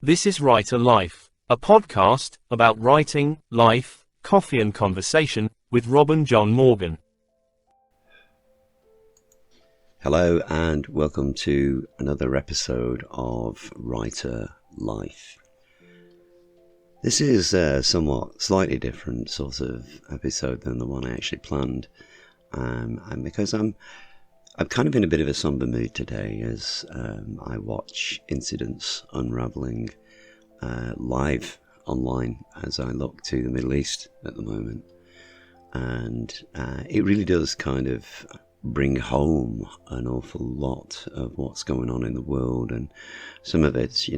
This is Writer Life, a podcast about writing, life, coffee and conversation with Rob and John Morgan. Hello and welcome to another episode of Writer Life. This is a somewhat slightly different sort of episode than the one I actually planned, and because I'm kind of in a bit of a somber mood today as I watch incidents unravelling live online as I look to the Middle East at the moment. And it really does kind of bring home an awful lot of what's going on in the world. And some of it's,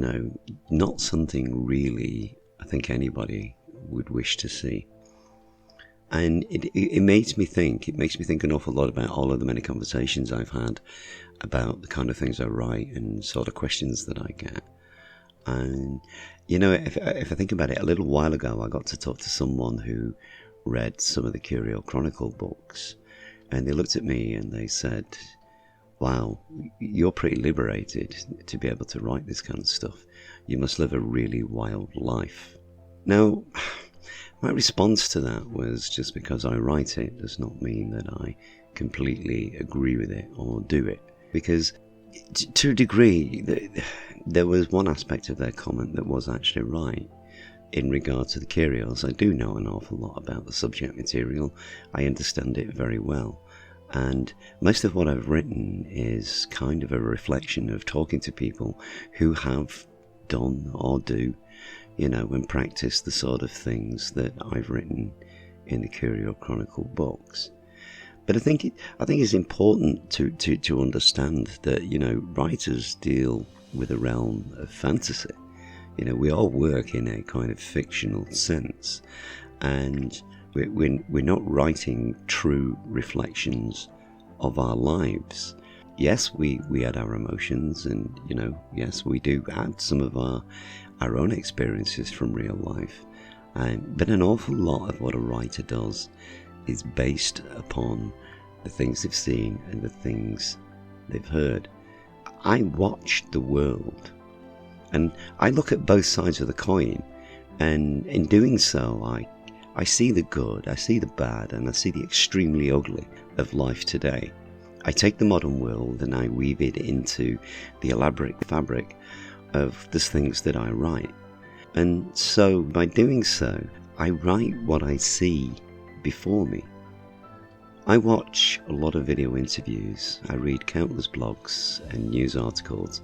not something really I think anybody would wish to see. And it makes me think an awful lot about all of the many conversations I've had about the kind of things I write and sort of questions that I get. And, if I think about it, a little while ago, I got to talk to someone who read some of the Curio Chronicle books, and they looked at me and they said, wow, you're pretty liberated to be able to write this kind of stuff. You must live a really wild life. Now, my response to that was just because I write it does not mean that I completely agree with it or do it. Because to a degree, there was one aspect of their comment that was actually right. In regard to the curios, I do know an awful lot about the subject material. I understand it very well. And most of what I've written is kind of a reflection of talking to people who have done or do and practice the sort of things that I've written in the Curio Chronicle books. But I think it's important to understand that, writers deal with a realm of fantasy. We all work in a kind of fictional sense, and we're not writing true reflections of our lives. Yes, we add our emotions, and, yes, we do add some of our own experiences from real life. But an awful lot of what a writer does is based upon the things they've seen and the things they've heard. I watch the world, and I look at both sides of the coin, and in doing so, I see the good, I see the bad, and I see the extremely ugly of life today. I take the modern world and I weave it into the elaborate fabric of the things that I write. And so by doing so, I write what I see before me. I watch a lot of video interviews, I read countless blogs and news articles,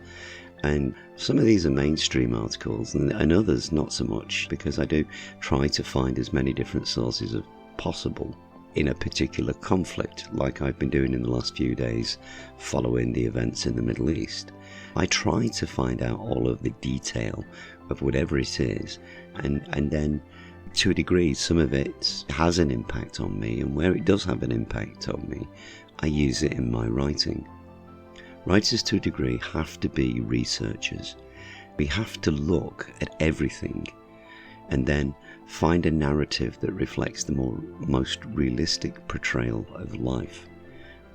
and some of these are mainstream articles and others not so much, because I do try to find as many different sources as possible in a particular conflict, like I've been doing in the last few days following the events in the Middle East. I try to find out all of the detail of whatever it is, and then to a degree some of it has an impact on me, and where it does have an impact on me, I use it in my writing. Writers to a degree have to be researchers. We have to look at everything and then find a narrative that reflects the most realistic portrayal of life.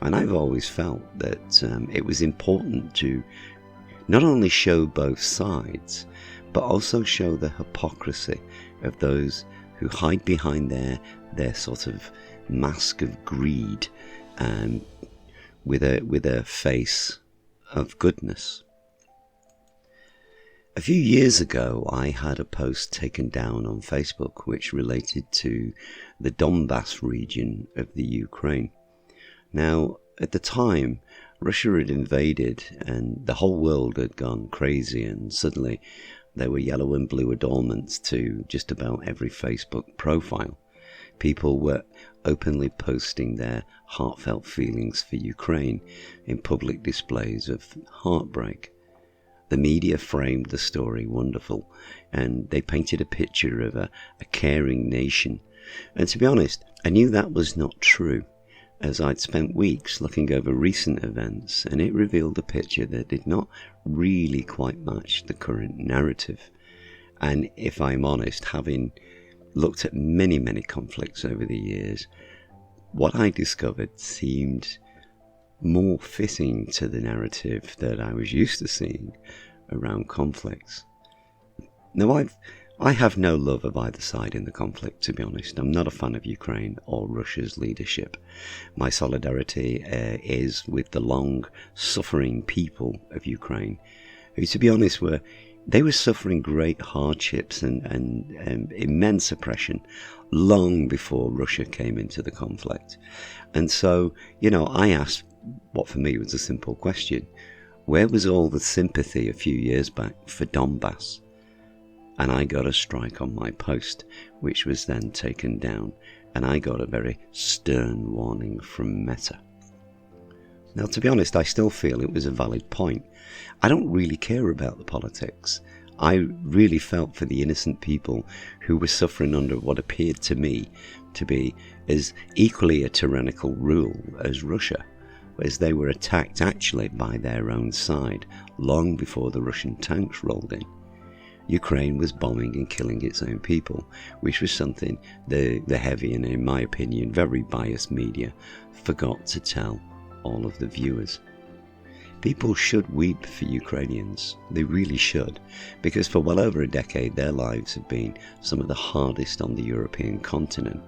And I've always felt that it was important to not only show both sides, but also show the hypocrisy of those who hide behind their sort of mask of greed with a face of goodness. A few years ago, I had a post taken down on Facebook which related to the Donbass region of the Ukraine. Now, at the time, Russia had invaded and the whole world had gone crazy, and suddenly there were yellow and blue adornments to just about every Facebook profile. People were openly posting their heartfelt feelings for Ukraine in public displays of heartbreak. The media framed the story wonderful, and they painted a picture of a caring nation. And to be honest, I knew that was not true, as I'd spent weeks looking over recent events, and it revealed a picture that did not really quite match the current narrative. And if I'm honest, having looked at many, many conflicts over the years, what I discovered seemed more fitting to the narrative that I was used to seeing around conflicts. Now, I have no love of either side in the conflict, to be honest. I'm not a fan of Ukraine or Russia's leadership. My solidarity is with the long-suffering people of Ukraine, who, to be honest, were suffering great hardships and immense oppression long before Russia came into the conflict. And so, I asked what for me was a simple question. Where was all the sympathy a few years back for Donbass? And I got a strike on my post, which was then taken down, and I got a very stern warning from Meta. Now, to be honest, I still feel it was a valid point. I don't really care about the politics. I really felt for the innocent people who were suffering under what appeared to me to be as equally a tyrannical rule as Russia, as they were attacked actually by their own side long before the Russian tanks rolled in. Ukraine was bombing and killing its own people, which was something the heavy and, in my opinion, very biased media forgot to tell all of the viewers. People should weep for Ukrainians. They really should, because for well over a decade their lives have been some of the hardest on the European continent,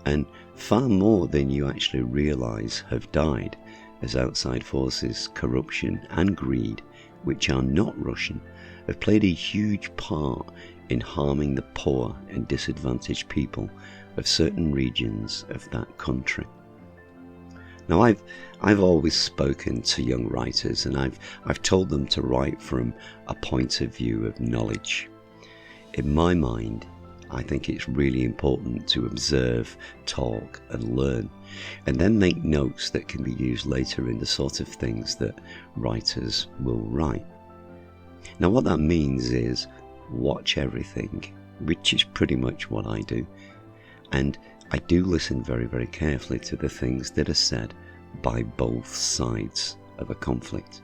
and far more than you actually realise have died as outside forces, corruption and greed, which are not Russian, have played a huge part in harming the poor and disadvantaged people of certain regions of that country. Now, I've always spoken to young writers, and I've told them to write from a point of view of knowledge. In my mind, I think it's really important to observe, talk and learn, and then make notes that can be used later in the sort of things that writers will write. Now, what that means is watch everything, which is pretty much what I do. And I do listen very, very carefully to the things that are said by both sides of a conflict.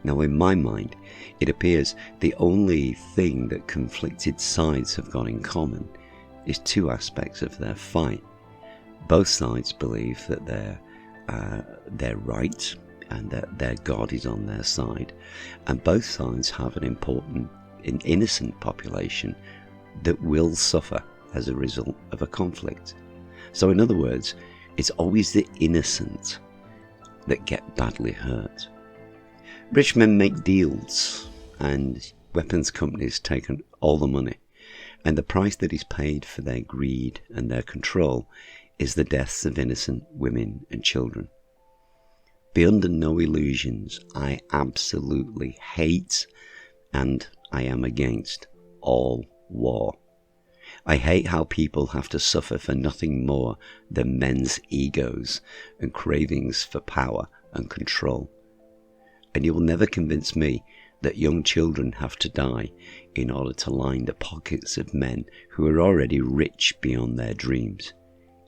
Now, in my mind, it appears the only thing that conflicted sides have got in common is two aspects of their fight. Both sides believe that they're right and that their God is on their side, and both sides have an innocent population that will suffer as a result of a conflict. So in other words, it's always the innocent that get badly hurt. Rich men make deals, and weapons companies take all the money, and the price that is paid for their greed and their control is the deaths of innocent women and children. Be under no illusions, I absolutely hate and I am against all war. I hate how people have to suffer for nothing more than men's egos and cravings for power and control. And you will never convince me that young children have to die in order to line the pockets of men who are already rich beyond their dreams.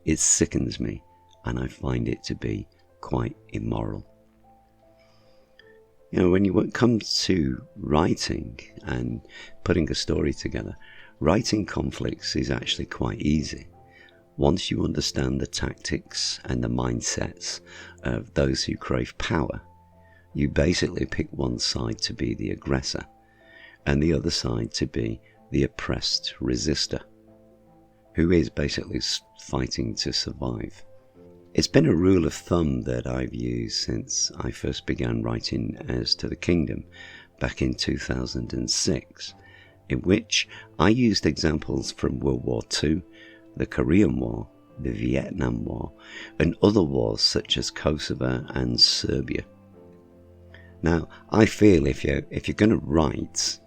It sickens me, and I find it to be quite immoral. When it comes to writing and putting a story together, writing conflicts is actually quite easy. Once you understand the tactics and the mindsets of those who crave power, you basically pick one side to be the aggressor and the other side to be the oppressed resistor, who is basically fighting to survive. It's been a rule of thumb that I've used since I first began writing Heirs to the Kingdom back in 2006, in which I used examples from World War II, the Korean War, the Vietnam War, and other wars such as Kosovo and Serbia. Now, I feel if you're going to write,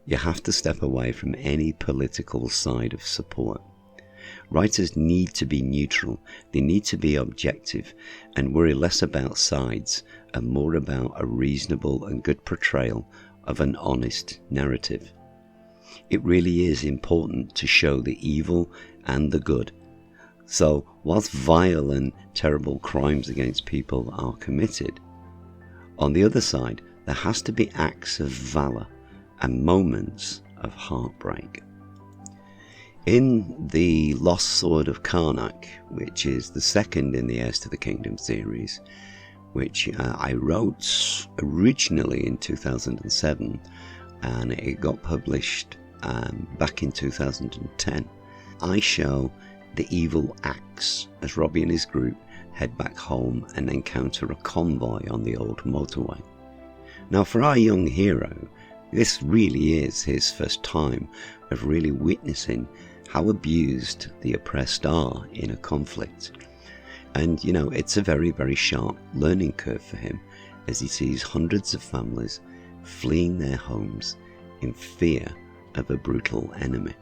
you have to step away from any political side of support. Writers need to be neutral, they need to be objective, and worry less about sides and more about a reasonable and good portrayal of an honest narrative. It really is important to show the evil and the good. So, whilst vile and terrible crimes against people are committed, on the other side, there has to be acts of valour and moments of heartbreak. In The Lost Sword of Karnak, which is the second in the Heirs to the Kingdom series, which I wrote originally in 2007, and it got published back in 2010, I show the evil acts as Robbie and his group head back home and encounter a convoy on the old motorway. Now, for our young hero, this really is his first time of really witnessing how abused the oppressed are in a conflict. And, it's a very, very sharp learning curve for him as he sees hundreds of families fleeing their homes in fear of a brutal enemy.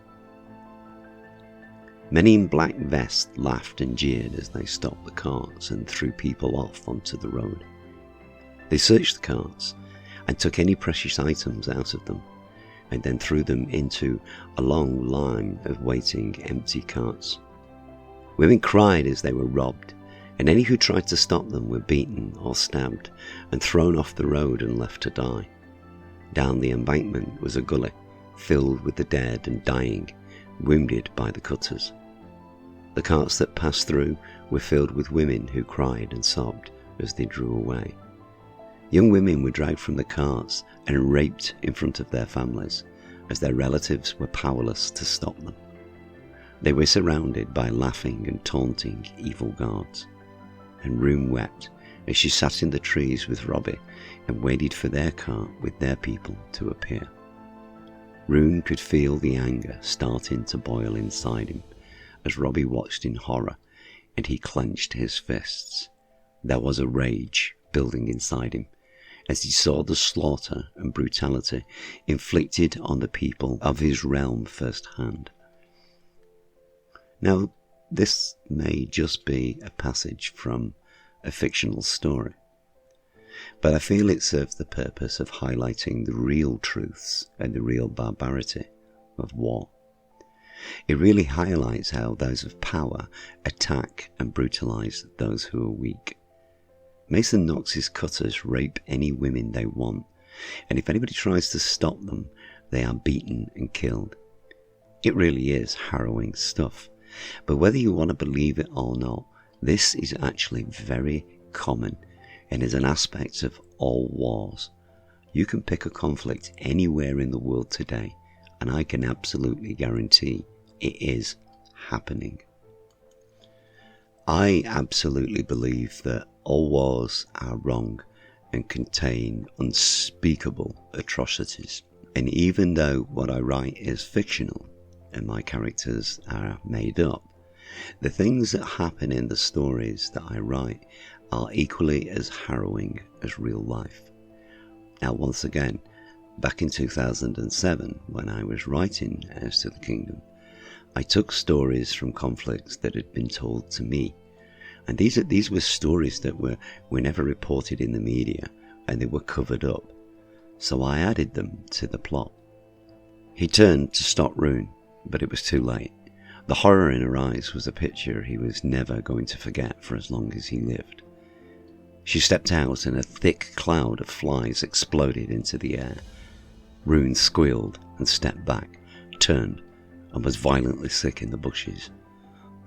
Many in black vests laughed and jeered as they stopped the carts and threw people off onto the road. They searched the carts and took any precious items out of them, and then threw them into a long line of waiting empty carts. Women cried as they were robbed, and any who tried to stop them were beaten or stabbed and thrown off the road and left to die. Down the embankment was a gully filled with the dead and dying, wounded by the cutters. The carts that passed through were filled with women who cried and sobbed as they drew away. Young women were dragged from the carts and raped in front of their families, as their relatives were powerless to stop them. They were surrounded by laughing and taunting evil guards, and Rune wept as she sat in the trees with Robbie and waited for their cart with their people to appear. Rune could feel the anger starting to boil inside him as Robbie watched in horror, and he clenched his fists. There was a rage building inside him as he saw the slaughter and brutality inflicted on the people of his realm firsthand. Now, this may just be a passage from a fictional story, but I feel it serves the purpose of highlighting the real truths and the real barbarity of war. It really highlights how those of power attack and brutalize those who are weak. Mason Knox's cutters rape any women they want, and if anybody tries to stop them, they are beaten and killed. It really is harrowing stuff, but whether you want to believe it or not, this is actually very common and is an aspect of all wars. You can pick a conflict anywhere in the world today, and I can absolutely guarantee it is happening. I absolutely believe that all wars are wrong and contain unspeakable atrocities. And even though what I write is fictional and my characters are made up, the things that happen in the stories that I write are equally as harrowing as real life. Now, once again, back in 2007, when I was writing Heirs to the Kingdom, I took stories from conflicts that had been told to me. And these were stories that were never reported in the media, and they were covered up. So I added them to the plot. He turned to stop Rune, but it was too late. The horror in her eyes was a picture he was never going to forget for as long as he lived. She stepped out and a thick cloud of flies exploded into the air. Rune squealed and stepped back, turned, and was violently sick in the bushes.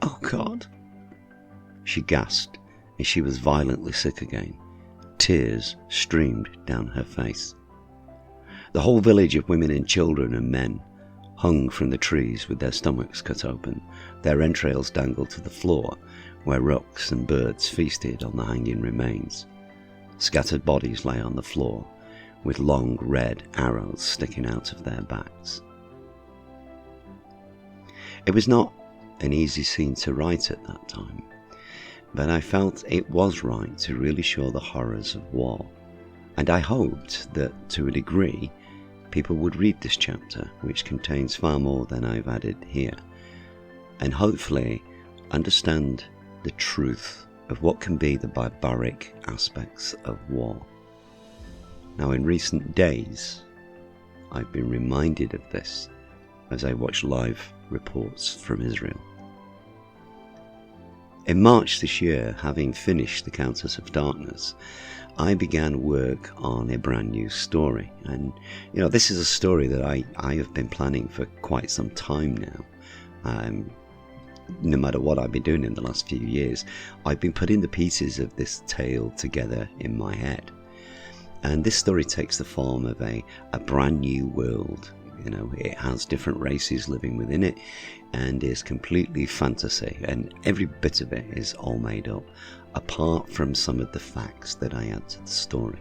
"Oh God!" She gasped, and she was violently sick again. Tears streamed down her face. The whole village of women and children and men hung from the trees with their stomachs cut open, their entrails dangled to the floor, where rooks and birds feasted on the hanging remains. Scattered bodies lay on the floor, with long red arrows sticking out of their backs. It was not an easy scene to write at that time, but I felt it was right to really show the horrors of war, and I hoped that, to a degree, people would read this chapter, which contains far more than I've added here, and hopefully understand the truth of what can be the barbaric aspects of war. Now, in recent days, I've been reminded of this as I watch live reports from Israel. In March this year, having finished The Countess of Darkness, I began work on a brand new story. And, this is a story that I have been planning for quite some time now. No matter what I've been doing in the last few years, I've been putting the pieces of this tale together in my head. And this story takes the form of a brand new world It has different races living within it and is completely fantasy, and every bit of it is all made up, apart from some of the facts that I add to the story.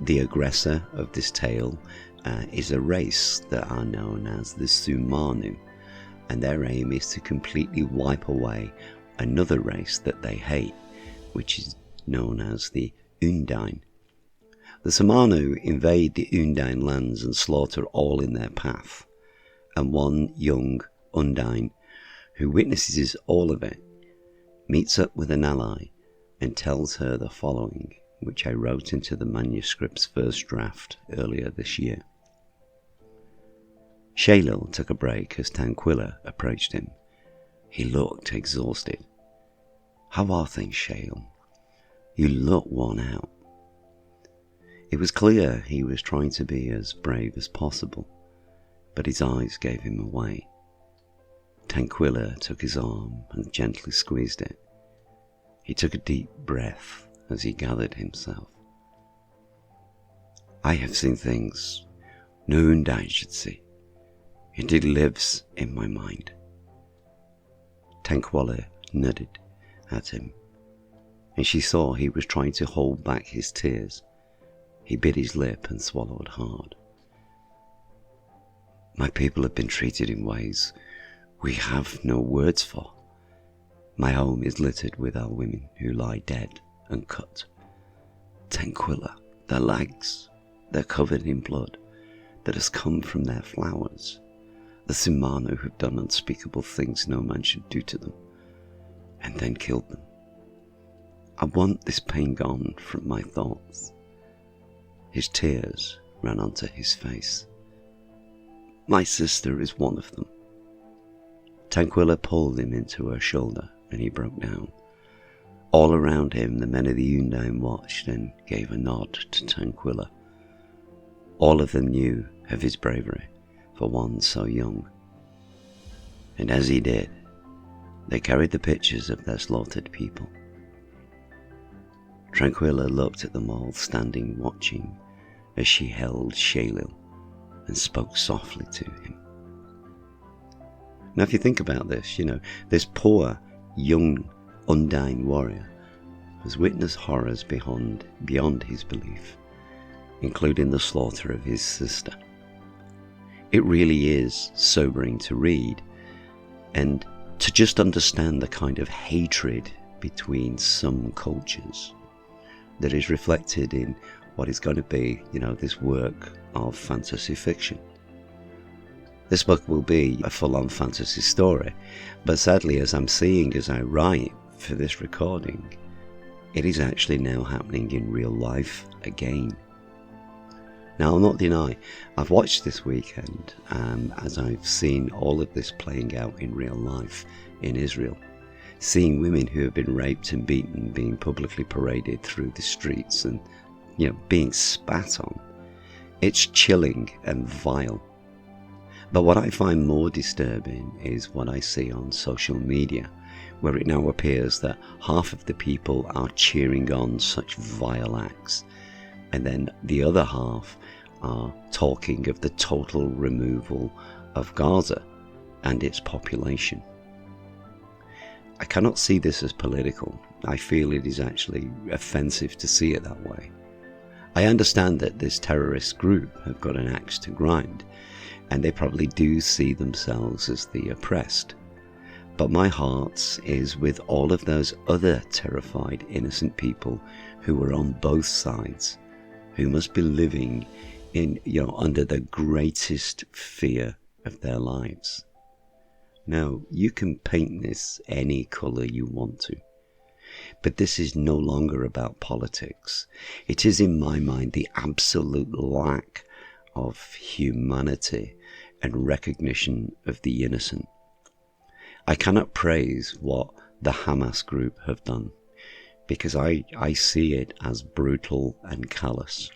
The aggressor of this tale is a race that are known as the Sumanu, and their aim is to completely wipe away another race that they hate, which is known as the Undine. The Sumanu invade the Undine lands and slaughter all in their path, and one young Undine, who witnesses all of it, meets up with an ally and tells her the following, which I wrote into the manuscript's first draft earlier this year. Shaelil took a break as Tanquilla approached him. He looked exhausted. "How are things, Shaelil? You look worn out." It was clear he was trying to be as brave as possible, but his eyes gave him away. Tanquilla took his arm and gently squeezed it. He took a deep breath as he gathered himself. "I have seen things no Undine should see. It lives in my mind." Tanquilla nodded at him, and she saw he was trying to hold back his tears. He bit his lip and swallowed hard. "My people have been treated in ways we have no words for. My home is littered with our women who lie dead and cut. Tanquilla, their legs, they're covered in blood that has come from their flowers. The Sumanu have done unspeakable things no man should do to them, and then killed them. I want this pain gone from my thoughts." His tears ran onto his face. "My sister is one of them." Tanquilla pulled him into her shoulder, and he broke down. All around him, the men of the Undine watched and gave a nod to Tanquilla. All of them knew of his bravery for one so young. And as he did, they carried the pictures of their slaughtered people. Tanquilla looked at them all standing watching as she held Shaelil and spoke softly to him. Now if you think about this, this poor young Undine warrior has witnessed horrors beyond his belief, including the slaughter of his sister. It really is sobering to read, and to just understand the kind of hatred between some cultures that is reflected in what is going to be, this work of fantasy fiction. This book will be a full-on fantasy story, but sadly, as I write for this recording, it is actually now happening in real life again. Now, I'll not deny, I've watched this weekend as I've seen all of this playing out in real life in Israel, seeing women who have been raped and beaten being publicly paraded through the streets and being spat on. It's chilling and vile. But what I find more disturbing is what I see on social media, where it now appears that half of the people are cheering on such vile acts, and then the other half are talking of the total removal of Gaza and its population. I cannot see this as political. I feel it is actually offensive to see it that way. I understand that this terrorist group have got an axe to grind, and they probably do see themselves as the oppressed. But my heart is with all of those other terrified innocent people who are on both sides, who must be living in, under the greatest fear of their lives. Now, you can paint this any colour you want to, but this is no longer about politics. It is, in my mind, the absolute lack of humanity and recognition of the innocent. I cannot praise what the Hamas group have done, because I see it as brutal and callous.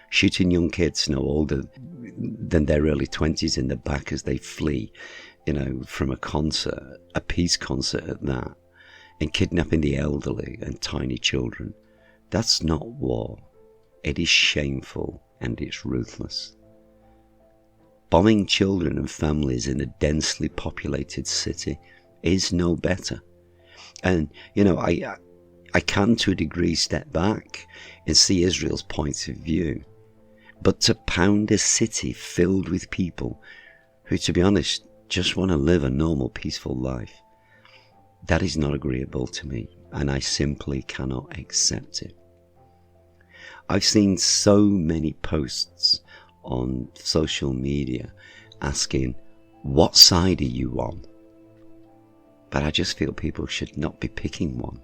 Shooting young kids no older than their early 20s in the back as they flee, from a concert, a peace concert at that, and kidnapping the elderly and tiny children. That's not war. It is shameful and it's ruthless. bombing children and families in a densely populated city is no better. And, I can to a degree step back and see Israel's point of view. But to pound a city filled with people who, to be honest, just want to live a normal, peaceful life, that is not agreeable to me, and I simply cannot accept it. I've seen so many posts on social media asking, what side are you on? But I just feel people should not be picking one.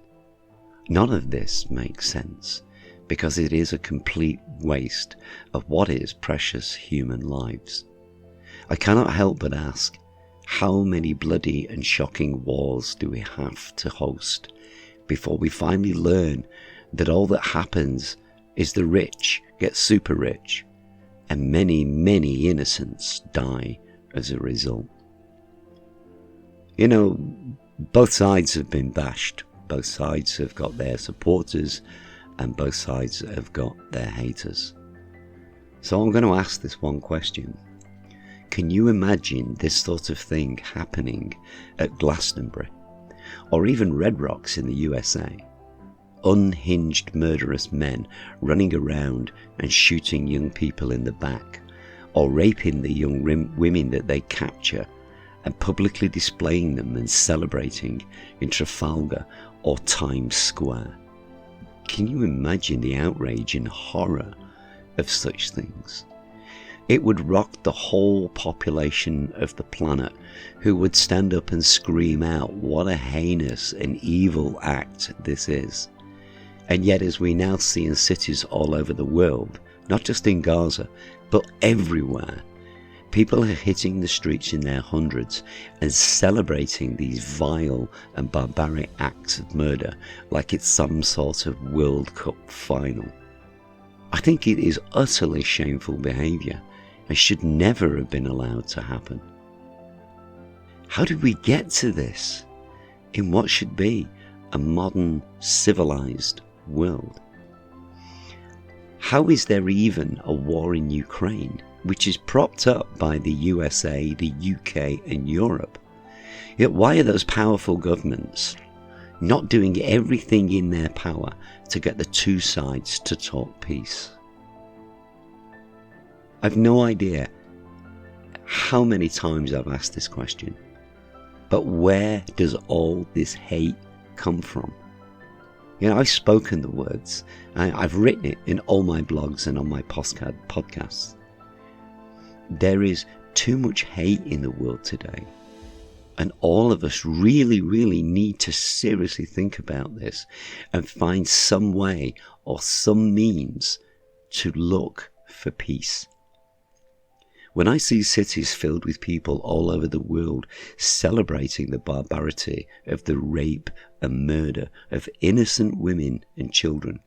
None of this makes sense, because it is a complete waste of what is precious human lives. I cannot help but ask, how many bloody and shocking wars do we have to host before we finally learn that all that happens is the rich get super rich and many, many innocents die as a result? Both sides have been bashed. Both sides have got their supporters and both sides have got their haters. So I'm going to ask this one question. Can you imagine this sort of thing happening at Glastonbury or even Red Rocks in the USA? Unhinged murderous men running around and shooting young people in the back, or raping the young women that they capture and publicly displaying them and celebrating in Trafalgar or Times Square. Can you imagine the outrage and horror of such things? It would rock the whole population of the planet, who would stand up and scream out what a heinous and evil act this is. And yet, as we now see in cities all over the world, not just in Gaza, but everywhere, people are hitting the streets in their hundreds and celebrating these vile and barbaric acts of murder like it's some sort of World Cup final. I think it is utterly shameful behaviour and should never have been allowed to happen. How did we get to this in what should be a modern, civilized world? How is there even a war in Ukraine, which is propped up by the USA, the UK and Europe? Yet why are those powerful governments not doing everything in their power to get the two sides to talk peace? I've no idea how many times I've asked this question, but where does all this hate come from? I've spoken the words, I've written it in all my blogs and on my podcasts. There is too much hate in the world today, and all of us really, really need to seriously think about this and find some way or some means to look for peace. When I see cities filled with people all over the world celebrating the barbarity of the rape and murder of innocent women and children,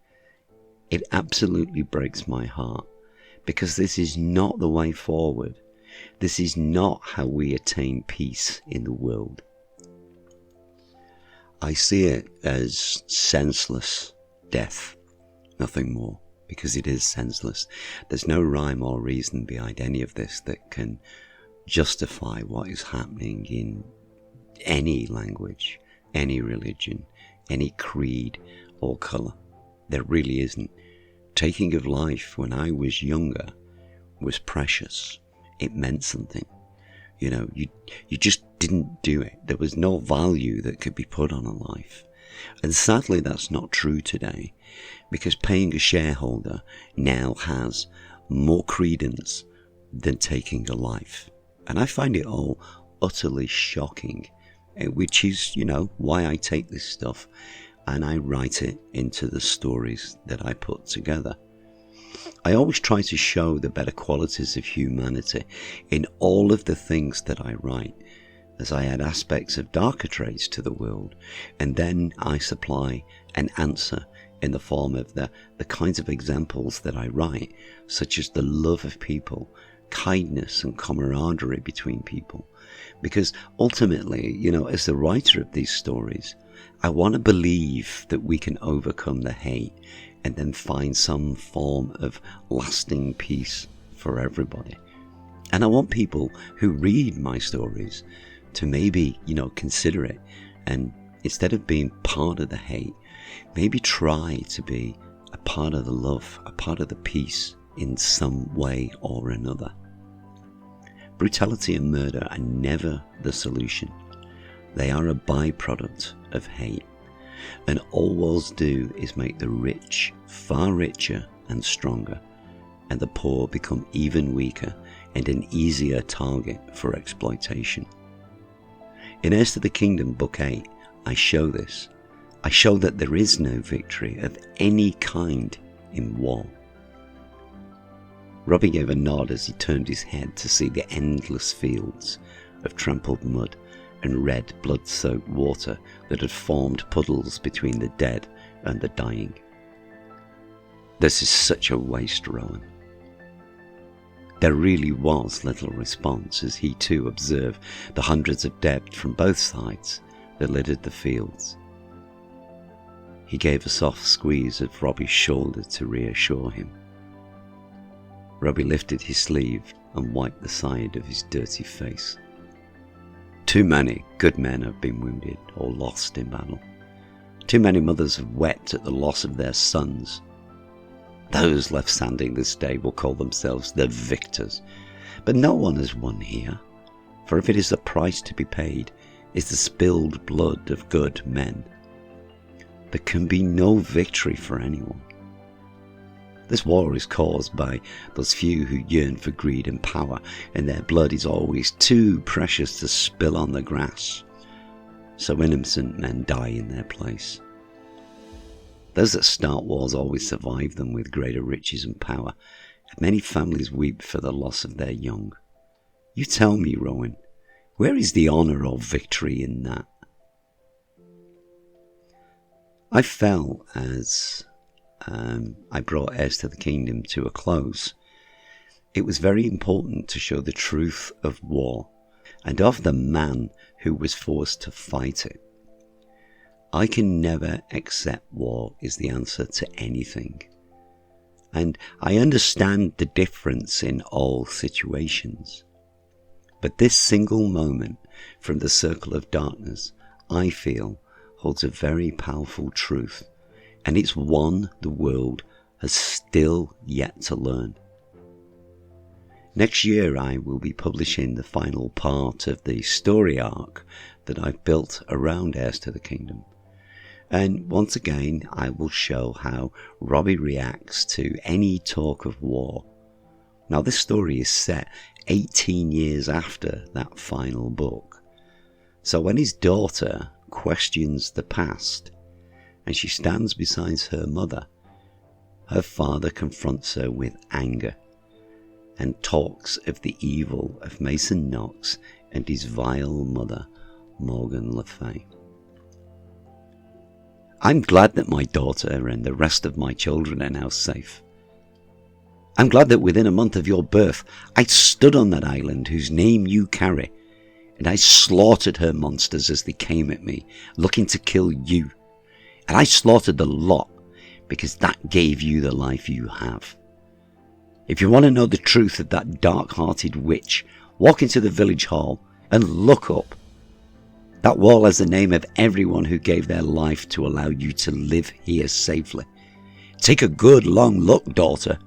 it absolutely breaks my heart, because this is not the way forward. This is not how we attain peace in the world. I see it as senseless death, nothing more. Because it is senseless. There's no rhyme or reason behind any of this that can justify what is happening in any language, any religion, any creed or colour. There really isn't. Taking of life when I was younger was precious. It meant something. You just didn't do it. There was no value that could be put on a life. And sadly, that's not true today, because paying a shareholder now has more credence than taking a life. And I find it all utterly shocking, which is, why I take this stuff and I write it into the stories that I put together. I always try to show the better qualities of humanity in all of the things that I write, as I add aspects of darker traits to the world, and then I supply an answer in the form of the kinds of examples that I write, such as the love of people, kindness and camaraderie between people. Because ultimately, as the writer of these stories, I want to believe that we can overcome the hate and then find some form of lasting peace for everybody. And I want people who read my stories to maybe, consider it, and instead of being part of the hate, maybe try to be a part of the love, a part of the peace in some way or another. Brutality and murder are never the solution. They are a byproduct of hate. And all wars do is make the rich far richer and stronger, and the poor become even weaker and an easier target for exploitation. In Heirs to the Kingdom, Book 8, I show this. I show that there is no victory of any kind in war. Robbie gave a nod as he turned his head to see the endless fields of trampled mud and red blood-soaked water that had formed puddles between the dead and the dying. This is such a waste, Rowan. There really was little response as he too observed the hundreds of dead from both sides that littered the fields. He gave a soft squeeze of Robbie's shoulder to reassure him. Robbie lifted his sleeve and wiped the side of his dirty face. Too many good men have been wounded or lost in battle. Too many mothers have wept at the loss of their sons. Those left standing this day will call themselves the victors. But no one has won here, for if it is the price to be paid, is the spilled blood of good men. There can be no victory for anyone. This war is caused by those few who yearn for greed and power, and their blood is always too precious to spill on the grass. So innocent men die in their place. Those that start wars always survive them with greater riches and power, and many families weep for the loss of their young. You tell me, Rowan, where is the honour or victory in that? I fell as I brought Heirs to the Kingdom to a close. It was very important to show the truth of war and of the man who was forced to fight it. I can never accept war is the answer to anything. And I understand the difference in all situations. But this single moment from the circle of darkness, I feel, holds a very powerful truth, and it's one the world has still yet to learn. Next year I will be publishing the final part of the story arc that I've built around Heirs to the Kingdom. And once again I will show how Robbie reacts to any talk of war. Now this story is set 18 years after that final book. So when his daughter questions the past and she stands beside her mother, her father confronts her with anger and talks of the evil of Mason Knox and his vile mother, Morgan Le Fay. I'm glad that my daughter and the rest of my children are now safe. I'm glad that within a month of your birth, I stood on that island whose name you carry, and I slaughtered her monsters as they came at me, looking to kill you. And I slaughtered the lot, because that gave you the life you have. If you want to know the truth of that dark-hearted witch, walk into the village hall and look up. That wall has the name of everyone who gave their life to allow you to live here safely. Take a good long look, daughter,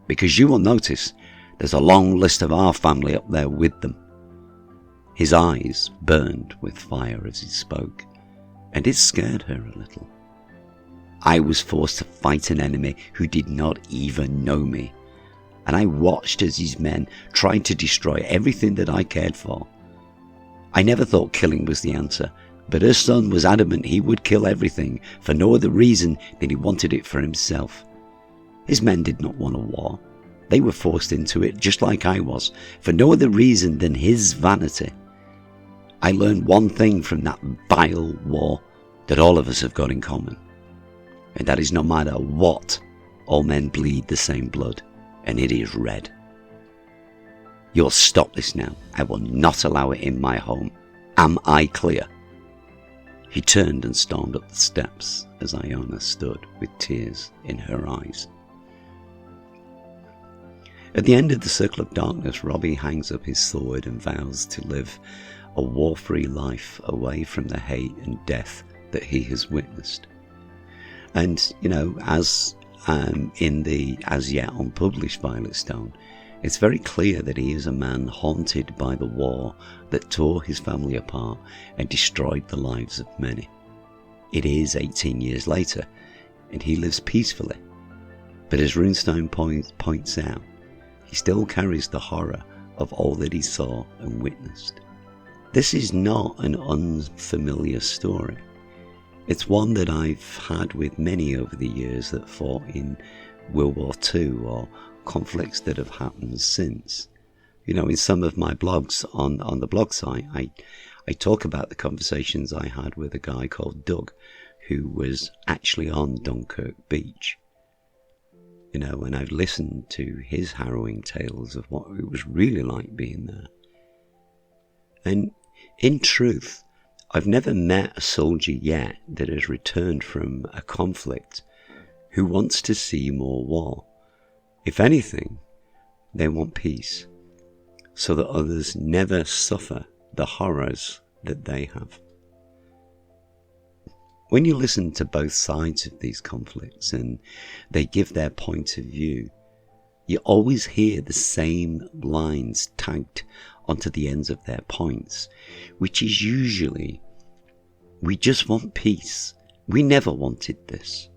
because you will notice there's a long list of our family up there with them. His eyes burned with fire as he spoke, and it scared her a little. I was forced to fight an enemy who did not even know me, and I watched as his men tried to destroy everything that I cared for. I never thought killing was the answer, but her son was adamant he would kill everything for no other reason than he wanted it for himself. His men did not want a war. They were forced into it just like I was, for no other reason than his vanity. I learned one thing from that vile war that all of us have got in common, and that is no matter what, all men bleed the same blood, and it is red. You'll stop this now. I will not allow it in my home. Am I clear? He turned and stormed up the steps as Iona stood with tears in her eyes. At the end of the Circle of Darkness, Robbie hangs up his sword and vows to live a war-free life away from the hate and death that he has witnessed. And, as in the as yet unpublished Violet Stone, it's very clear that he is a man haunted by the war that tore his family apart and destroyed the lives of many. It is 18 years later, and he lives peacefully. But as Runestone points out, he still carries the horror of all that he saw and witnessed. This is not an unfamiliar story. It's one that I've had with many over the years that fought in World War II or conflicts that have happened since. In some of my blogs on the blog site, I talk about the conversations I had with a guy called Doug, who was actually on Dunkirk Beach. And I've listened to his harrowing tales of what it was really like being there. And in truth, I've never met a soldier yet that has returned from a conflict who wants to see more war. If anything, they want peace, so that others never suffer the horrors that they have. When you listen to both sides of these conflicts and they give their point of view, you always hear the same lines tagged onto the ends of their points, which is usually, we just want peace. We never wanted this.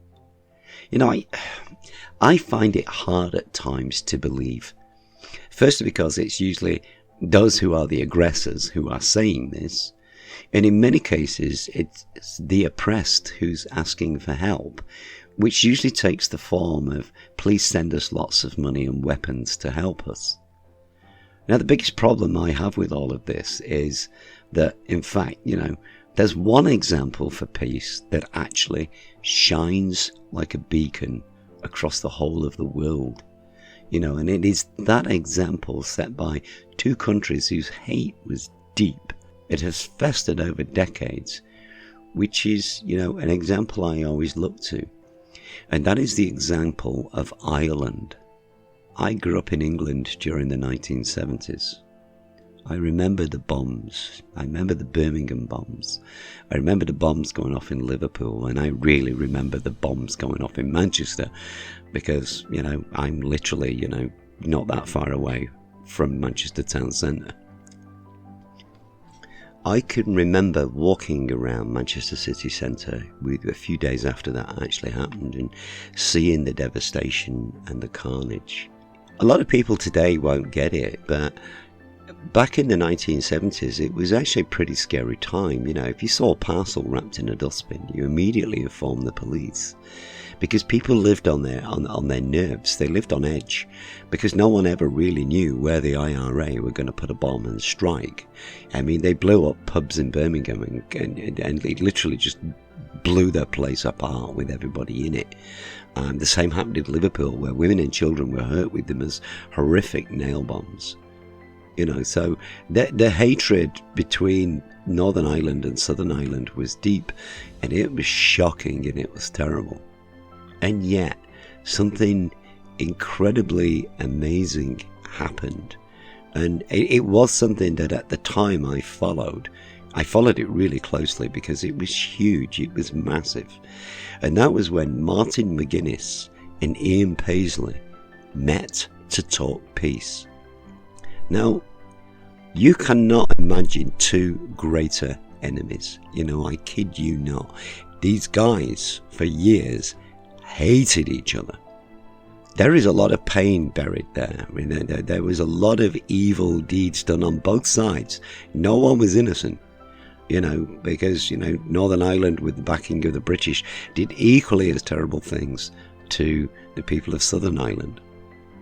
I find it hard at times to believe. First, because it's usually those who are the aggressors who are saying this. And in many cases, it's the oppressed who's asking for help, which usually takes the form of, please send us lots of money and weapons to help us. Now, the biggest problem I have with all of this is that, in fact, there's one example for peace that actually shines like a beacon across the whole of the world. And it is that example set by two countries whose hate was deep. It has festered over decades, which is, an example I always look to. And that is the example of Ireland. I grew up in England during the 1970s. I remember the bombs. I remember the Birmingham bombs. I remember the bombs going off in Liverpool, and I really remember the bombs going off in Manchester because, I'm literally, not that far away from Manchester town centre. I can remember walking around Manchester city centre with a few days after that actually happened and seeing the devastation and the carnage. A lot of people today won't get it, but back in the 1970s, it was actually a pretty scary time. If you saw a parcel wrapped in a dustbin, you immediately informed the police. Because people lived on their nerves. They lived on edge. Because no one ever really knew where the IRA were going to put a bomb and strike. I mean, they blew up pubs in Birmingham and it literally just blew their place apart with everybody in it. The same happened in Liverpool, where women and children were hurt with them as horrific nail bombs. So the hatred between Northern Ireland and Southern Ireland was deep, and it was shocking and it was terrible. And yet, something incredibly amazing happened. And it was something that at the time I followed. I followed it really closely because it was huge, it was massive. And that was when Martin McGuinness and Ian Paisley met to talk peace. Now, you cannot imagine two greater enemies. I kid you not. These guys, for years, hated each other. There is a lot of pain buried there. I mean, there was a lot of evil deeds done on both sides. No one was innocent, because, Northern Ireland, with the backing of the British, did equally as terrible things to the people of Southern Ireland.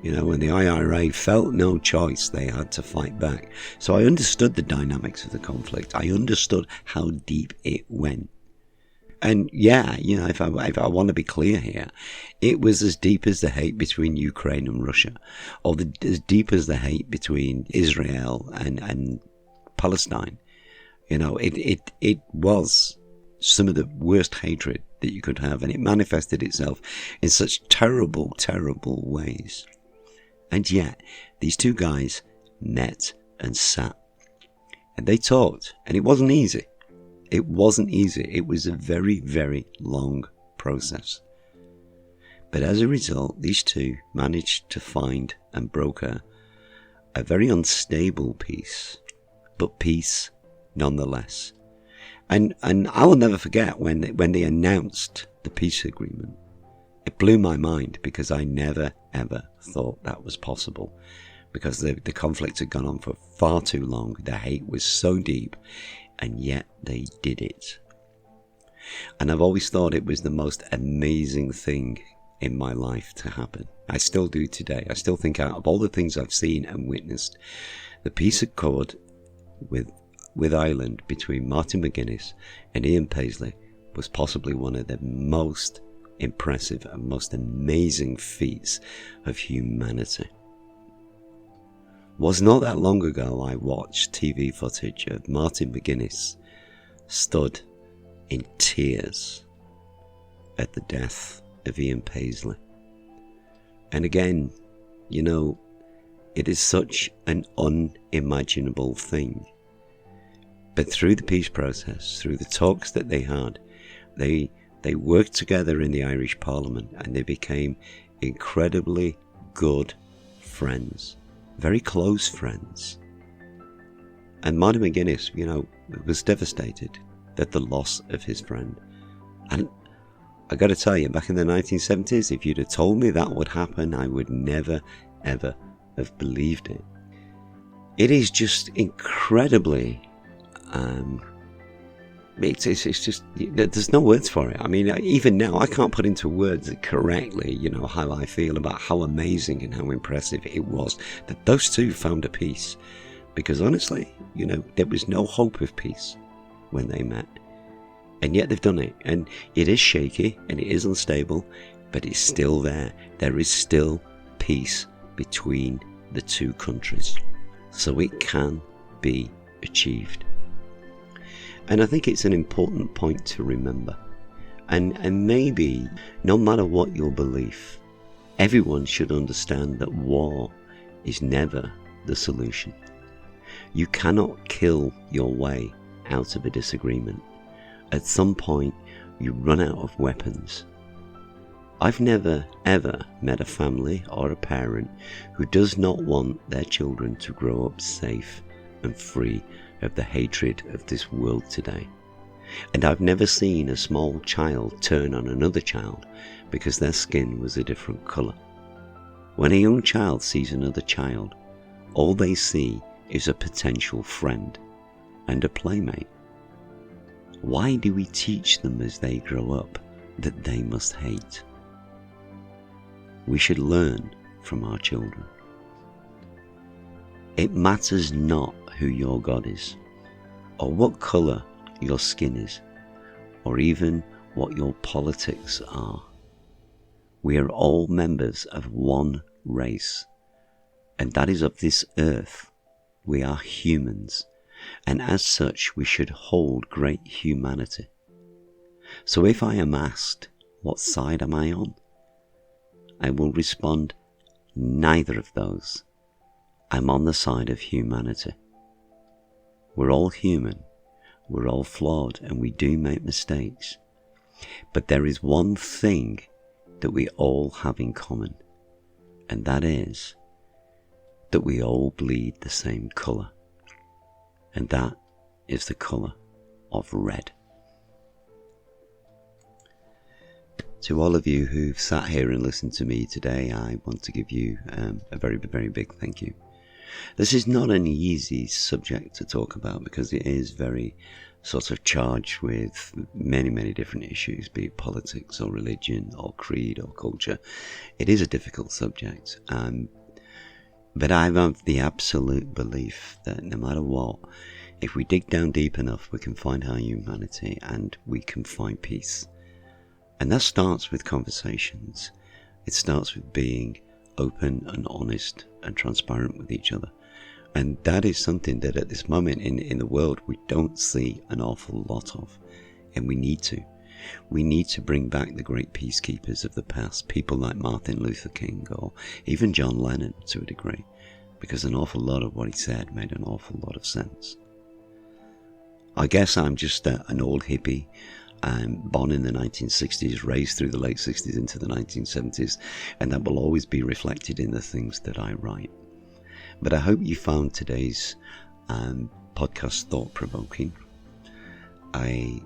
When the IRA felt no choice, they had to fight back. So I understood the dynamics of the conflict. I understood how deep it went. And yeah, if I want to be clear here, it was as deep as the hate between Ukraine and Russia, or as deep as the hate between Israel and Palestine. It was some of the worst hatred that you could have, and it manifested itself in such terrible, terrible ways. And yet, these two guys met and sat. And they talked. And it wasn't easy. It wasn't easy. It was a very, very long process. But as a result, these two managed to find and broker a very unstable peace, but peace nonetheless. And I will never forget when they announced the peace agreement. It blew my mind because I never, ever thought that was possible. Because the conflict had gone on for far too long. The hate was so deep, and yet they did it. And I've always thought it was the most amazing thing in my life to happen. I still do today. I still think out of all the things I've seen and witnessed, the peace accord with Ireland between Martin McGuinness and Ian Paisley was possibly one of the most impressive and most amazing feats of humanity. Was not that long ago I watched TV footage of Martin McGuinness stood in tears at the death of Ian Paisley. And again, you know, it is such an unimaginable thing. But through the peace process, through the talks that they had, they worked together in the Irish Parliament and they became incredibly good friends, very close friends. And Martin McGuinness, you know, was devastated at the loss of his friend. And I got to tell you, back in the 1970s, if you'd have told me that would happen, I would never, ever have believed it. It is just incredibly, it's just, there's no words for it. I mean, even now, I can't put into words correctly, you know, how I feel about how amazing and how impressive it was that those two found a peace. Because honestly, you know, there was no hope of peace when they met. And yet they've done it. And it is shaky and it is unstable, but it's still there. There is still peace between the two countries. So it can be achieved. And I think it's an important point to remember. And maybe, no matter what your belief, everyone should understand that war is never the solution. You cannot kill your way out of a disagreement. At some point, you run out of weapons. I've never, ever met a family or a parent who does not want their children to grow up safe and free of the hatred of this world today. And I've never seen a small child turn on another child because their skin was a different colour. When a young child sees another child, all they see is a potential friend and a playmate. Why do we teach them as they grow up that they must hate? We should learn from our children. It matters not who your God is, or what colour your skin is, or even what your politics are. We are all members of one race, and that is of this earth. We are humans, and as such we should hold great humanity. So if I am asked, what side am I on? I will respond, neither of those. I'm on the side of humanity. We're all human, we're all flawed, and we do make mistakes. But there is one thing that we all have in common, and that is that we all bleed the same colour, and that is the colour of red. To all of you who've sat here and listened to me today, I want to give you a very, very big thank you. This is not an easy subject to talk about because it is very sort of charged with many, many different issues, be it politics or religion or creed or culture. It is a difficult subject. But I have the absolute belief that no matter what, if we dig down deep enough, we can find our humanity and we can find peace. And that starts with conversations. It starts with being open and honest and transparent with each other. And that is something that at this moment in the world we don't see an awful lot of. And we need to. We need to bring back the great peacekeepers of the past, people like Martin Luther King or even John Lennon to a degree, because an awful lot of what he said made an awful lot of sense. I guess I'm just an old hippie, born in the 1960s, raised through the late 60s into the 1970s, and that will always be reflected in the things that I write. But I hope you found today's podcast thought-provoking. I've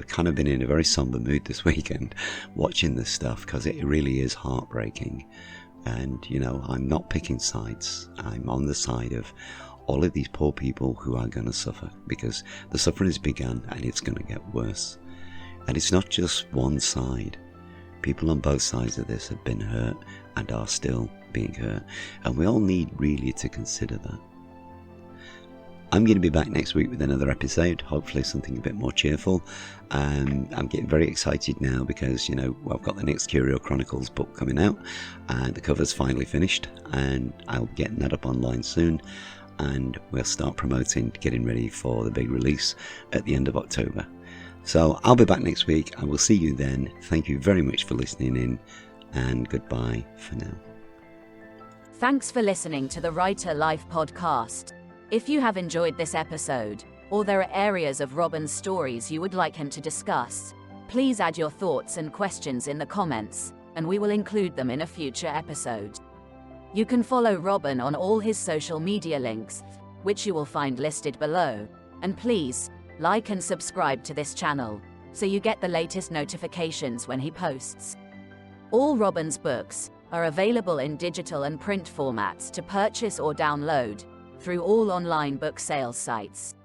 kind of been in a very somber mood this weekend watching this stuff, because it really is heartbreaking. And, I'm not picking sides. I'm on the side of all of these poor people who are going to suffer, because the suffering has begun and it's going to get worse. And it's not just one side. People on both sides of this have been hurt and are still being hurt. And we all need really to consider that. I'm going to be back next week with another episode, hopefully something a bit more cheerful. I'm getting very excited now because, I've got the next Curio Chronicles book coming out and the cover's finally finished, and I'll be getting that up online soon, and we'll start promoting, getting ready for the big release at the end of October. So I'll be back next week. I will see you then. Thank you very much for listening in, and goodbye for now. Thanks for listening to the Writer Life podcast. If you have enjoyed this episode, or there are areas of Robin's stories you would like him to discuss, please add your thoughts and questions in the comments, and we will include them in a future episode. You can follow Robin on all his social media links, which you will find listed below, and please, like and subscribe to this channel, so you get the latest notifications when he posts. All Robin's books are available in digital and print formats to purchase or download through all online book sales sites.